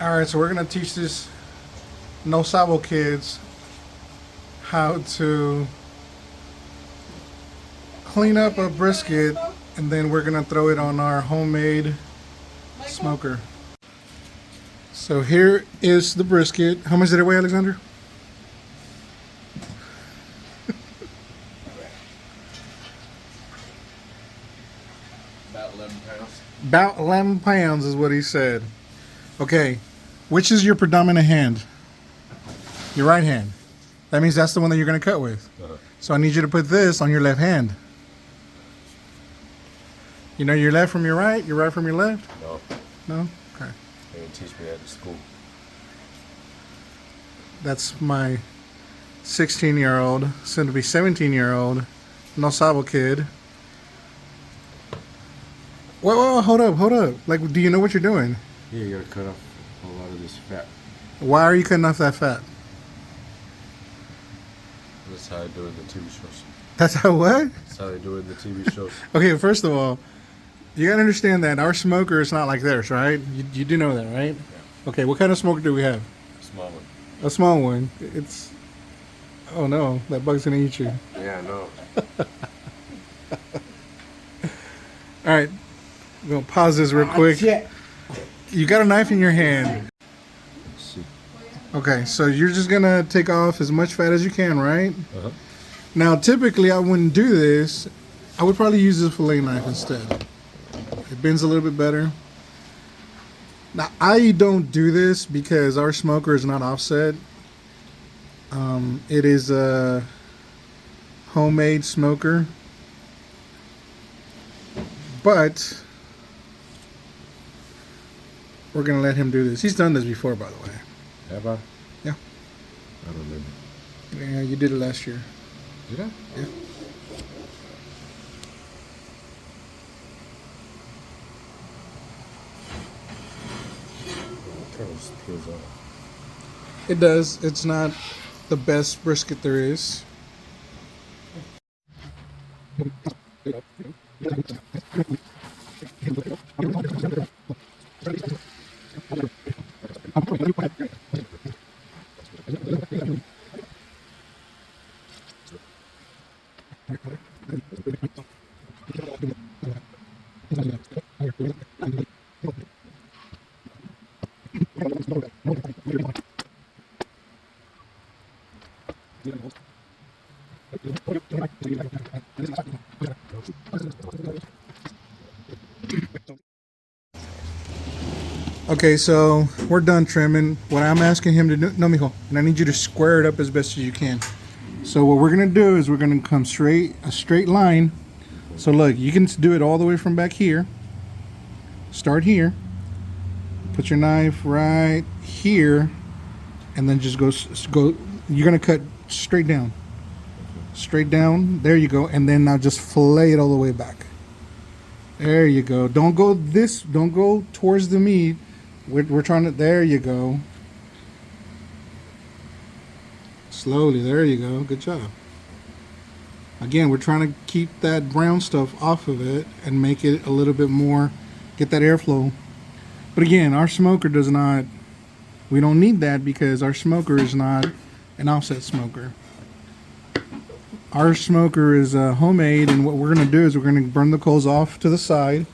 Alright, so we're going to teach this No Sabo kids how to clean up a brisket, and then we're going to throw it on our homemade smoker. So here is the brisket. How much did it weigh, Alexander? About 11 pounds. About 11 pounds is what he said. Okay, which is your predominant hand? Your right hand. That means that's the one that you're going to cut with. So I need you to put this on your left hand. You know your left from your right from your left? No. No? Okay. They didn't teach me that in school. That's my 16-year-old, soon to be 17-year-old, No Sabo kid. Whoa, hold up. Like, do you know what you're doing? Yeah, you gotta cut off a lot of this fat. Why are you cutting off that fat? That's how I do it in the TV shows. That's how what? That's how they do it in the TV shows. Okay, first of all, you gotta understand that our smoker is not like theirs, right? You do know that, right? Yeah. Okay, what kind of smoker do we have? Small one. A small one. It's... Oh no, that bug's gonna eat you. Yeah, I know. Alright, I'm gonna pause this real quick. You got a knife in your hand. Let's see. Okay, so you're just gonna take off as much fat as you can, right? Uh-huh. Now, typically, I wouldn't do this. I would probably use this fillet knife instead. It bends a little bit better. Now, I don't do this because our smoker is not offset. It is a homemade smoker. But we're going to let him do this. He's done this before, by the way. Have I? Yeah. I don't remember. Yeah, you did it last year. Did I? Yeah. Those peels off. It does. It's not the best brisket there is. Okay, so we're done trimming. What I'm asking him to do, no, mijo, and I need you to square it up as best as you can. So what we're gonna do is we're gonna come a straight line. So look, you can do it all the way from back here. Start here. Put your knife right here, and then just go. You're gonna cut straight down. Straight down. There you go. And then now just fillet it all the way back. There you go. Don't go towards the meat. We're trying to, there you go. Slowly, there you go. Good job. Again, we're trying to keep that brown stuff off of it and make it a little bit more, get that airflow. But again, our smoker does not, we don't need that because our smoker is not an offset smoker. Our smoker is homemade, and what we're going to do is we're going to burn the coals off to the side.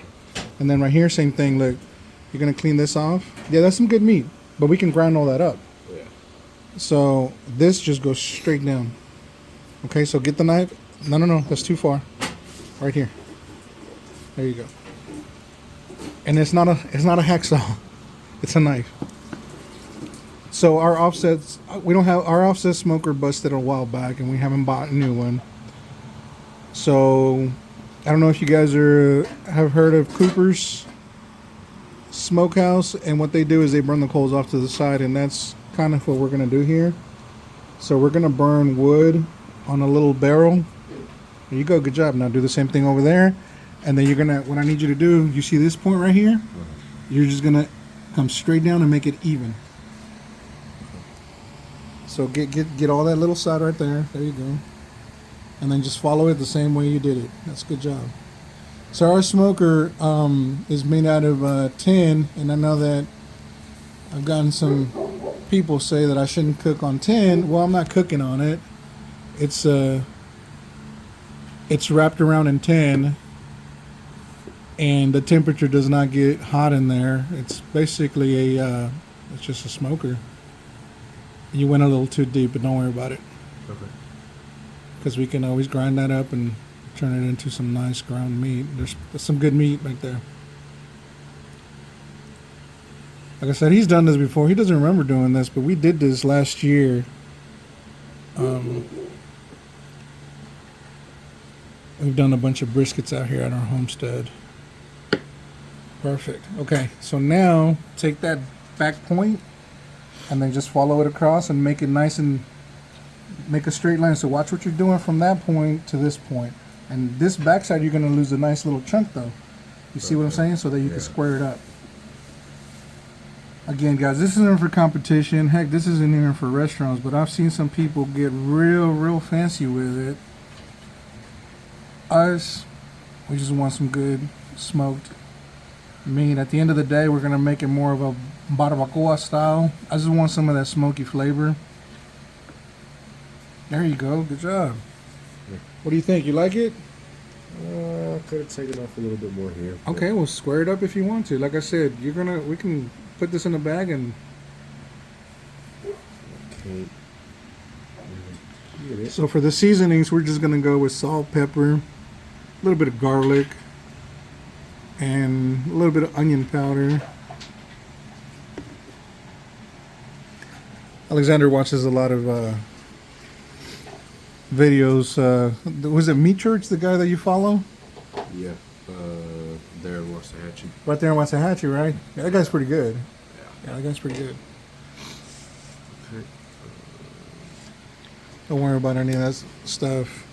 And then right here, same thing. Look, you're going to clean this off. Yeah, that's some good meat, but we can grind all that up. Yeah. So this just goes straight down. Okay, so get the knife. No, that's too far. Right here. There you go. And it's not a hacksaw. It's a knife. So our offsets, we don't have, our offset smoker busted a while back and we haven't bought a new one. So I don't know if you guys have heard of Cooper's Smokehouse, and what they do is they burn the coals off to the side, and that's kind of what we're going to do here. So we're going to burn wood on a little barrel. There you go, good job. Now do the same thing over there. And then you're going to, what I need you to do, you see this point right here? You're just going to come straight down and make it even. So get all that little side right there. There you go. And then just follow it the same way you did it. That's a good job. So our smoker is made out of tin, and I know that I've gotten some people say that I shouldn't cook on tin. Well, I'm not cooking on it. It's it's wrapped around in tin, and the temperature does not get hot in there. It's basically it's just a smoker. You went a little too deep, but don't worry about it, Okay. because we can always grind that up and turn it into some nice ground meat. There's some good meat right there. Like I said, he's done this before. He doesn't remember doing this, but we did this last year. We've done a bunch of briskets out here at our homestead. Perfect. Okay, so now take that back point and then just follow it across and make it nice and make a straight line. So watch what you're doing from that point to this point. And this backside, you're going to lose a nice little chunk though. You see what I'm saying? So that you can square it up. Again, guys, this isn't for competition. Heck, this isn't even for restaurants, but I've seen some people get real fancy with it. Us, we just want some good smoked meat. At the end of the day, we're going to make it more of a barbacoa style. I just want some of that smoky flavor. There you go. Good job. What do you think? You like it? Could have taken off a little bit more here. Okay, well, square it up if you want to. Like I said, we can put this in a bag and Can't get it. so for the seasonings, we're just gonna go with salt, pepper, a little bit of garlic, and a little bit of onion powder. Alexander watches a lot of videos. Was it Meat Church, the guy that you follow? Yeah. There in Waxahachie. Right there in Waxahachie, right? Yeah, that guy's pretty good. Yeah, that guy's pretty good. Okay. Don't worry about any of that stuff.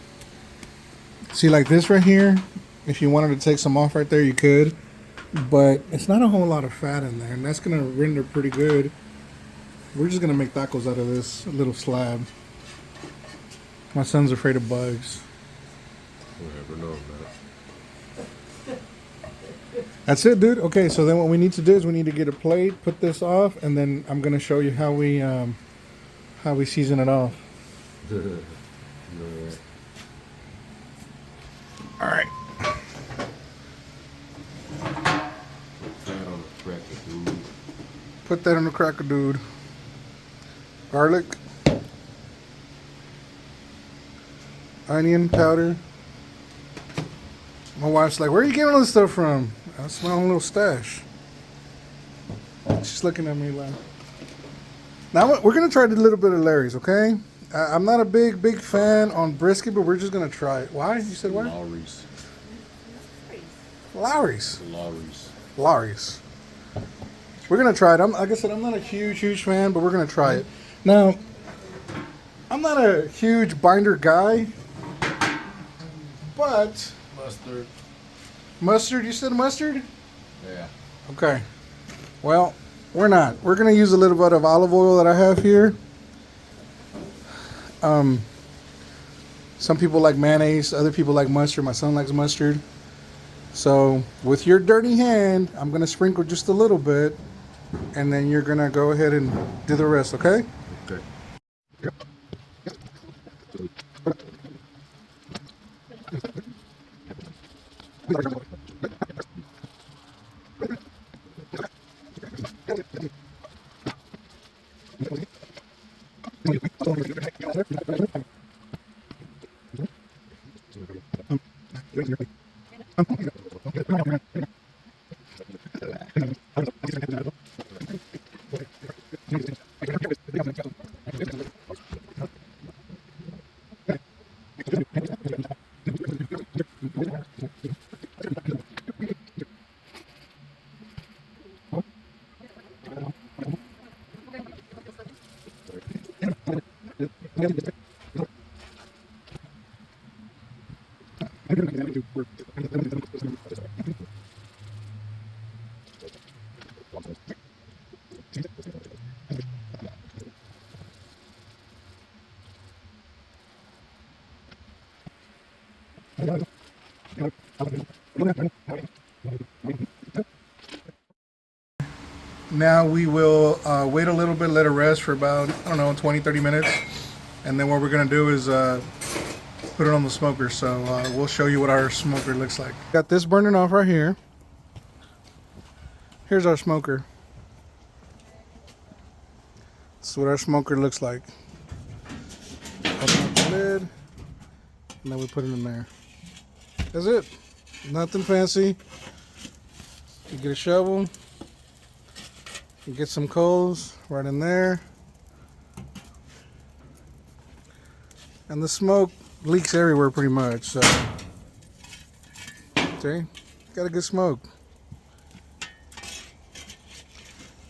See, like this right here, if you wanted to take some off right there, you could. But it's not a whole lot of fat in there, and that's going to render pretty good. We're just going to make tacos out of this little slab. My son's afraid of bugs. Whatever, no, I'm not. That's it, dude. Okay, so then what we need to do is we need to get a plate, put this off, and then I'm going to show you how we season it off. No. All right. That on the cracker, dude. Put that on the cracker, dude. Garlic. Onion powder. My wife's like, where are you getting all this stuff from? That's my own little stash. She's looking at me like. Now we're going to try a little bit of Larry's, okay? I'm not a big fan on brisket, but we're just going to try it. Why? You said what? Lowry's. Lowry's. Lowry's. Lowry's. We're going to try it. Like I said, I'm not a huge fan, but we're going to try it. Now, I'm not a huge binder guy, but... Mustard. Mustard? You said mustard? Yeah. Okay. Well, we're not. We're going to use a little bit of olive oil that I have here. Some people like mayonnaise. Other people like mustard. My son likes mustard. So, with your dirty hand, I'm going to sprinkle just a little bit. And then you're going to go ahead and do the rest, okay? Okay. Now we will wait a little bit, let it rest for about, I don't know, 20, 30 minutes. And then what we're going to do is put it on the smoker. So we'll show you what our smoker looks like. Got this burning off right here. Here's our smoker. This is what our smoker looks like. Open up the lid, and then we put it in there. That's it. Nothing fancy. You get a shovel. You get some coals right in there. And the smoke leaks everywhere pretty much, so. See? Got a good smoke.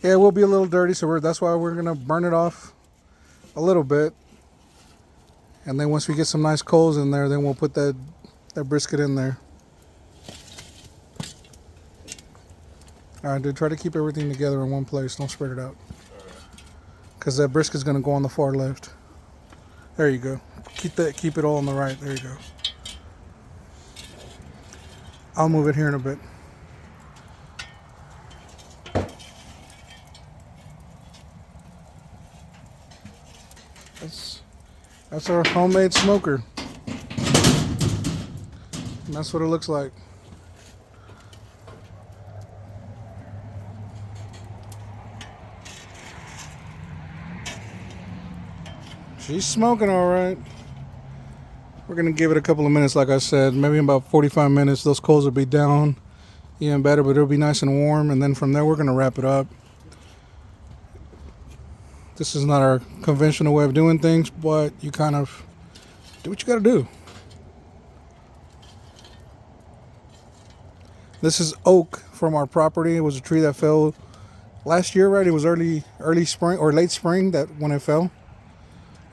Yeah, it will be a little dirty, so that's why we're gonna burn it off a little bit. And then once we get some nice coals in there, then we'll put that brisket in there. Alright, dude, try to keep everything together in one place. Don't spread it out. Because that brisket's gonna go on the far left. There you go. Keep it all on the right. There you go. I'll move it here in a bit. That's our homemade smoker. And that's what it looks like. She's smoking all right. We're gonna give it a couple of minutes, like I said, maybe about 45 minutes. Those coals will be down even better, but it'll be nice and warm. And then from there, we're gonna wrap it up. This is not our conventional way of doing things, but you kind of do what you gotta do. This is oak from our property. It was a tree that fell last year, right? It was early spring or late spring that when it fell.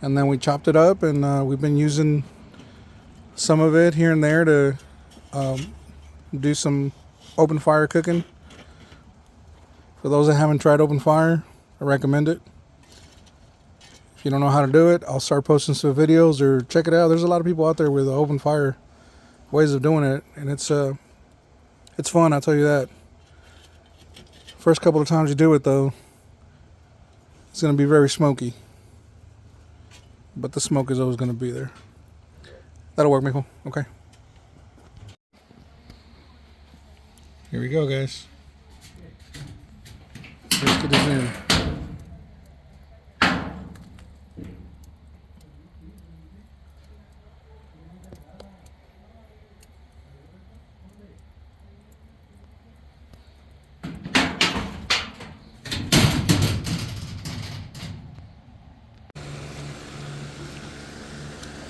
And then we chopped it up, and we've been using some of it here and there to do some open fire cooking. For those that haven't tried open fire, I recommend it. If you don't know how to do it, I'll start posting some videos or check it out. There's a lot of people out there with open fire ways of doing it, and it's fun, I'll tell you that. First couple of times you do it, though, it's going to be very smoky. But the smoke is always going to be there. That'll work, Michael. Okay. Here we go, guys. Brisket is in.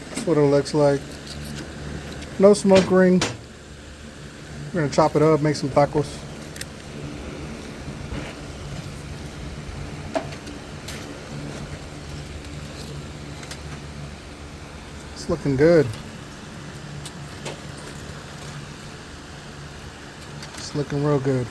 That's what it looks like. No smoke ring. We're gonna chop it up, make some tacos. It's looking good. It's looking real good.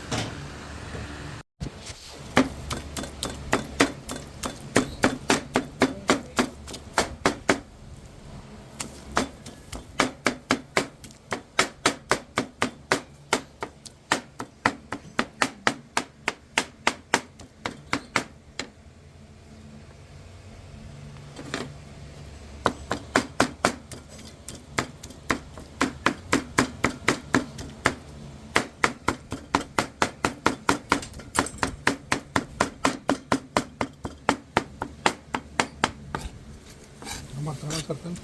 Sartén.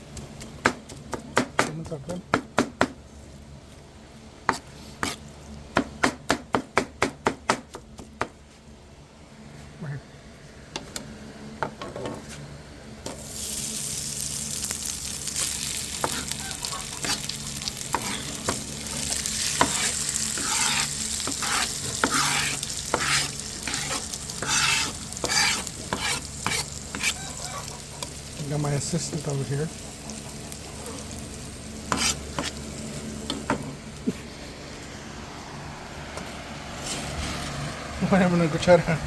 Una sartén. Got my assistant over here. Voy una cuchara.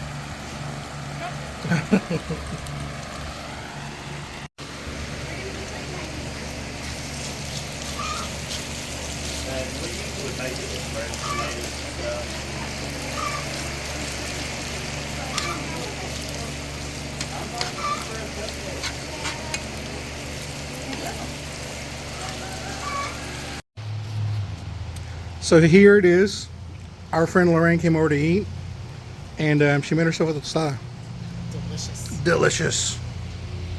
So here it is. Our friend Lorraine came over to eat, and she made herself a tostada. Delicious. Delicious.